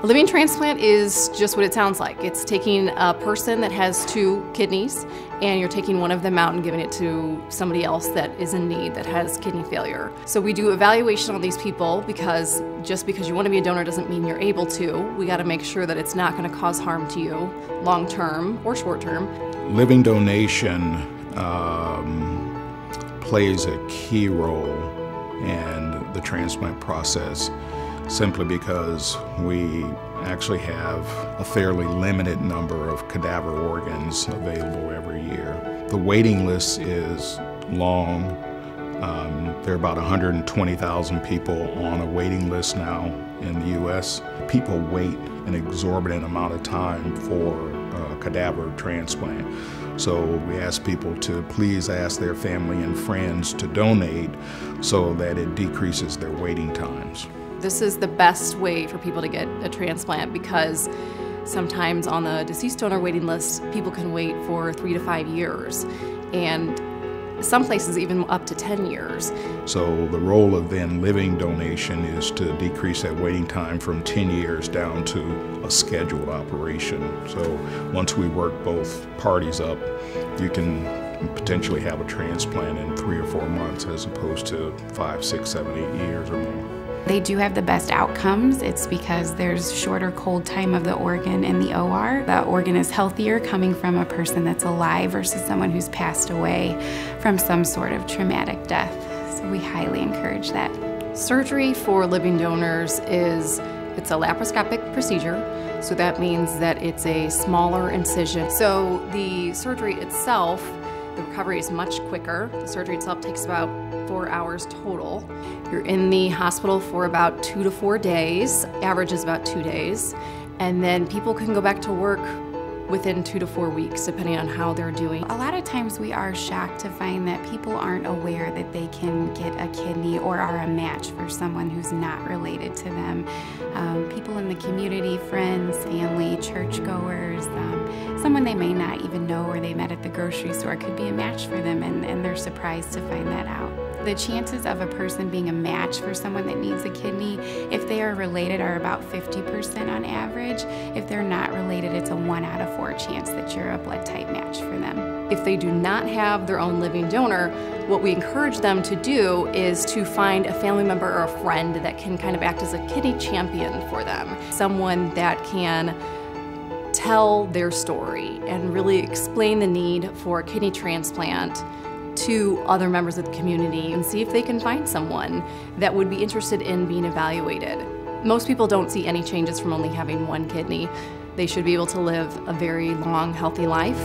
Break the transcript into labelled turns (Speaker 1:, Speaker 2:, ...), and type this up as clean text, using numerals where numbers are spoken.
Speaker 1: Living transplant is just what it sounds like. It's taking a person that has 2 kidneys and you're taking one of them out and giving it to somebody else that is in need, that has kidney failure. So we do evaluation on these people because just because you want to be a donor doesn't mean you're able to. We got to make sure that it's not going to cause harm to you long term or short term.
Speaker 2: Living donation plays a key role in the transplant process, simply because we actually have a fairly limited number of cadaver organs available every year. The waiting list is long. There are about 120,000 people on a waiting list now in the U.S. People wait an exorbitant amount of time for a cadaver transplant. So we ask people to please ask their family and friends to donate so that it decreases their waiting times.
Speaker 1: This is the best way for people to get a transplant because sometimes on the deceased donor waiting list, people can wait for 3 to 5 years, and some places even up to 10 years.
Speaker 2: So the role of then living donation is to decrease that waiting time from 10 years down to a scheduled operation. So once we work both parties up, you can potentially have a transplant in 3 or 4 months as opposed to 5, 6, 7, 8 years or more.
Speaker 3: They do have the best outcomes. It's because there's shorter cold time of the organ in the OR. The organ is healthier coming from a person that's alive versus someone who's passed away from some sort of traumatic death. So we highly encourage that.
Speaker 1: Surgery for living donors it's a laparoscopic procedure. So that means that it's a smaller incision. So the surgery itself, the recovery is much quicker. The surgery itself takes about 4 hours total. You're in the hospital for about 2 to 4 days. Average is about 2 days. And then people can go back to work within 2 to 4 weeks, depending on how they're doing.
Speaker 3: A lot of times we are shocked to find that people aren't aware that they can get a kidney or are a match for someone who's not related to them. People in the community, friends, family, churchgoers, someone they may not even know or they met at the grocery store could be a match for them, and they're surprised to find that out. The chances of a person being a match for someone that needs a kidney, if they are related, are about 50% on average. If they're not related, it's a 1 out of 4 chance that you're a blood type match for them.
Speaker 1: If they do not have their own living donor, what we encourage them to do is to find a family member or a friend that can kind of act as a kidney champion for them. Someone that can tell their story and really explain the need for a kidney transplant to other members of the community and see if they can find someone that would be interested in being evaluated. Most people don't see any changes from only having 1 kidney. They should be able to live a very long, healthy life.